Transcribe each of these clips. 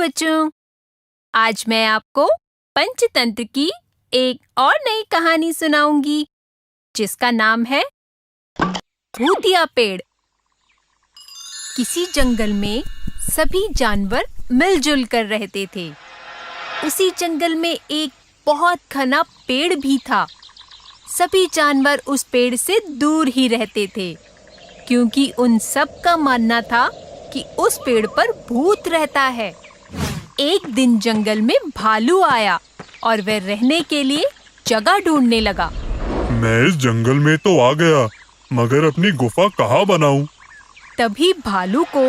बच्चों, आज मैं आपको पंचतंत्र की एक और नई कहानी सुनाऊंगी जिसका नाम है भूतिया पेड़। किसी जंगल में सभी जानवर मिलजुल कर रहते थे। उसी जंगल में एक बहुत घना पेड़ भी था। सभी जानवर उस पेड़ से दूर ही रहते थे क्योंकि उन सब का मानना था कि उस पेड़ पर भूत रहता है। एक दिन जंगल में भालू आया और वह रहने के लिए जगह ढूंढने लगा। मैं इस जंगल में तो आ गया, मगर अपनी गुफा कहाँ बनाऊं? तभी भालू को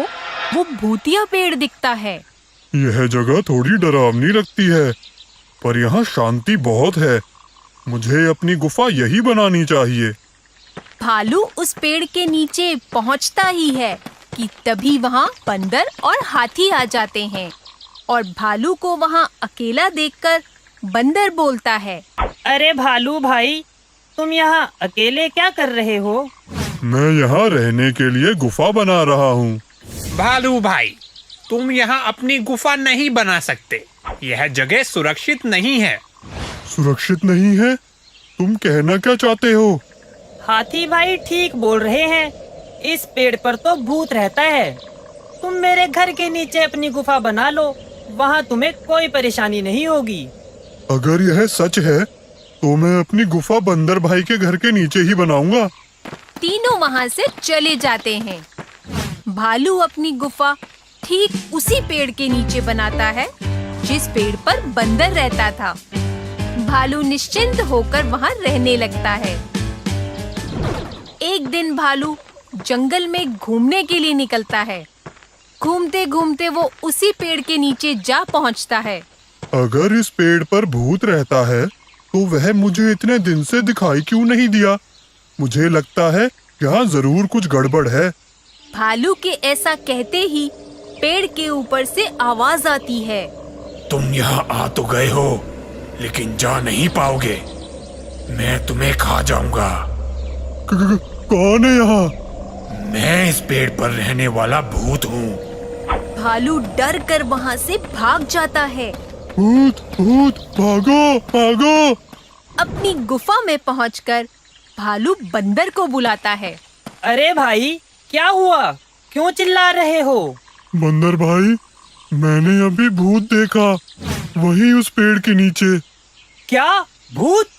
वो भूतिया पेड़ दिखता है। यह जगह थोड़ी डरावनी लगती है, पर यहाँ शांति बहुत है। मुझे अपनी गुफा यही बनानी चाहिए। भालू उस पेड़ के नीचे पहुँचता ही है कि तभी वहाँ बंदर और हाथी आ जाते हैं और भालू को वहाँ अकेला देखकर बंदर बोलता है, अरे भालू भाई, तुम यहाँ अकेले क्या कर रहे हो? मैं यहाँ रहने के लिए गुफा बना रहा हूँ। भालू भाई, तुम यहाँ अपनी गुफा नहीं बना सकते। यह जगह सुरक्षित नहीं है। सुरक्षित नहीं है? तुम कहना क्या चाहते हो? हाथी भाई ठीक बोल रहे हैं। इस पेड़ पर तो भूत रहता है। तुम मेरे घर के नीचे अपनी गुफा बना लो, वहाँ तुम्हें कोई परेशानी नहीं होगी। अगर यह सच है तो मैं अपनी गुफा बंदर भाई के घर के नीचे ही बनाऊंगा। तीनों वहाँ से चले जाते हैं। भालू अपनी गुफा ठीक उसी पेड़ के नीचे बनाता है जिस पेड़ पर बंदर रहता था। भालू निश्चिंत होकर वहाँ रहने लगता है। एक दिन भालू जंगल में घूमने के लिए निकलता है। घूमते घूमते वो उसी पेड़ के नीचे जा पहुँचता है। अगर इस पेड़ पर भूत रहता है तो वह मुझे इतने दिन से दिखाई क्यों नहीं दिया? मुझे लगता है यहाँ जरूर कुछ गड़बड़ है। भालू के ऐसा कहते ही पेड़ के ऊपर से आवाज आती है, तुम यहाँ आ तो गए हो, लेकिन जा नहीं पाओगे। मैं तुम्हें खा जाऊंगा। कौन है यहाँ? मैं इस पेड़ पर रहने वाला भूत हूँ। भालू डर कर वहाँ से भाग जाता है। भूत भूत, भागो भागो। अपनी गुफा में पहुंचकर भालू बंदर को बुलाता है। अरे भाई, क्या हुआ? क्यों चिल्ला रहे हो? बंदर भाई, मैंने अभी भूत देखा, वही उस पेड़ के नीचे। क्या भूत?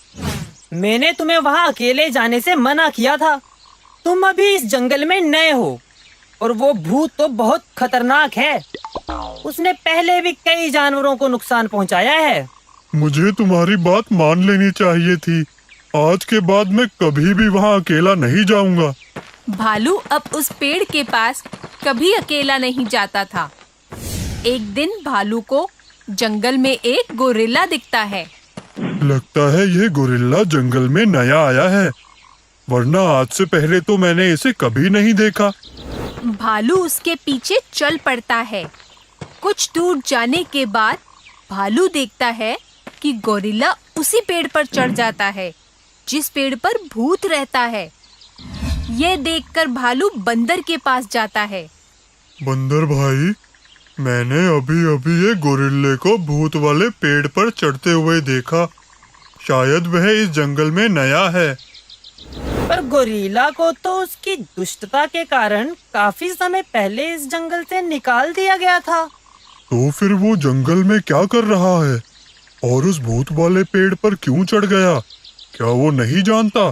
मैंने तुम्हें वहाँ अकेले जाने से मना किया था। तुम अभी इस जंगल में नए हो और वो भूत तो बहुत खतरनाक है। उसने पहले भी कई जानवरों को नुकसान पहुँचाया है। मुझे तुम्हारी बात मान लेनी चाहिए थी। आज के बाद मैं कभी भी वहाँ अकेला नहीं जाऊंगा। भालू अब उस पेड़ के पास कभी अकेला नहीं जाता था। एक दिन भालू को जंगल में एक गोरिल्ला दिखता है। लगता है ये गोरिल्ला जंगल में नया आया है, वरना आज से पहले तो मैंने इसे कभी नहीं देखा। भालू उसके पीछे चल पड़ता है। कुछ दूर जाने के बाद भालू देखता है कि गोरिल्ला उसी पेड़ पर चढ़ जाता है जिस पेड़ पर भूत रहता है। यह देखकर भालू बंदर के पास जाता है। बंदर भाई, मैंने अभी अभी ये गोरिल्ले को भूत वाले पेड़ पर चढ़ते हुए देखा। शायद वह इस जंगल में नया है। पर गोरिल्ला को तो उसकी दुष्टता के कारण काफी समय पहले इस जंगल से निकाल दिया गया था। तो फिर वो जंगल में क्या कर रहा है और उस भूत वाले पेड़ पर क्यों चढ़ गया? क्या वो नहीं जानता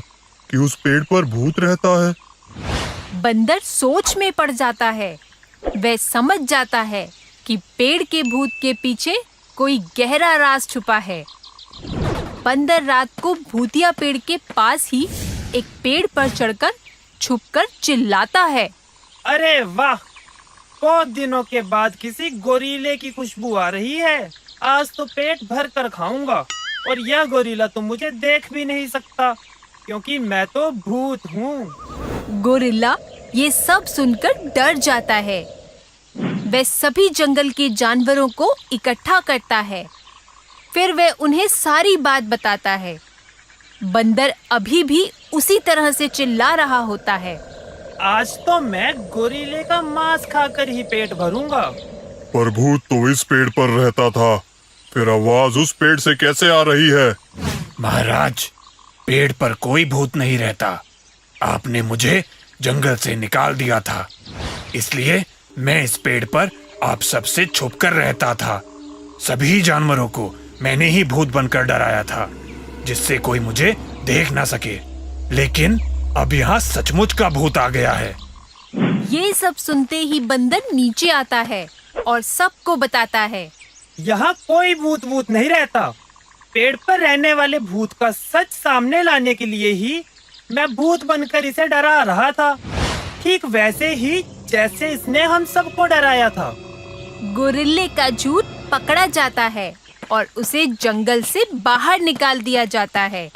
कि उस पेड़ पर भूत रहता है? बंदर सोच में पड़ जाता है। वह समझ जाता है कि पेड़ के भूत के पीछे कोई गहरा राज छुपा है। बंदर रात को भूतिया पेड़ के पास ही एक पेड़ पर चढ़कर छुपकर चिल्लाता है, अरे वाह, बहुत दिनों के बाद किसी गोरिल्ले की खुशबू आ रही है। आज तो पेट भर कर खाऊंगा और यह गोरिल्ला तो मुझे देख भी नहीं सकता क्योंकि मैं तो भूत हूँ। गोरिल्ला ये सब सुनकर डर जाता है। वह सभी जंगल के जानवरों को इकट्ठा करता है। फिर वह उन्हें सारी बात बताता है। बंदर अभी भी उसी तरह से चिल्ला रहा होता है, आज तो मैं गोरिल्ले का मांस खाकर ही पेट भरूंगा। पर भूत तो इस पेड़ पर रहता था, फिर आवाज उस पेड़ से कैसे आ रही है? महाराज, पेड़ पर कोई भूत नहीं रहता। आपने मुझे जंगल से निकाल दिया था, इसलिए मैं इस पेड़ पर आप सबसे छुपकर रहता था। सभी जानवरों को मैंने ही भूत बनकर डराया था, जिससे कोई मुझे देख ना सके। लेकिन अब यहाँ सचमुच का भूत आ गया है। ये सब सुनते ही बंदर नीचे आता है और सबको बताता है। यहाँ कोई भूत वूत नहीं रहता। पेड़ पर रहने वाले भूत का सच सामने लाने के लिए ही मैं भूत बनकर इसे डरा रहा था, ठीक वैसे ही जैसे इसने हम सबको डराया था। गोरिल्ले का झूठ पकड़ा जाता है और उसे जंगल से बाहर निकाल दिया जाता है।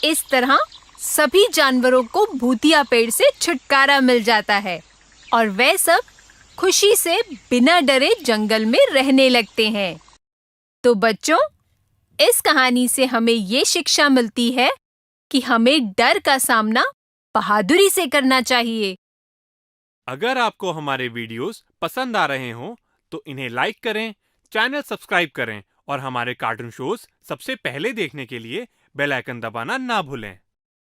इस तरह सभी जानवरों को भूतिया पेड़ से छुटकारा मिल जाता है और वे सब खुशी से बिना डरे जंगल में रहने लगते हैं। तो बच्चों, इस कहानी से हमें ये शिक्षा मिलती है कि हमें डर का सामना बहादुरी से करना चाहिए। अगर आपको हमारे वीडियोस पसंद आ रहे हों तो इन्हें लाइक करें, चैनल सब्सक्राइब करें और हमारे कार्टून शोज सबसे पहले देखने के लिए बेल आइकन दबाना ना भूलें।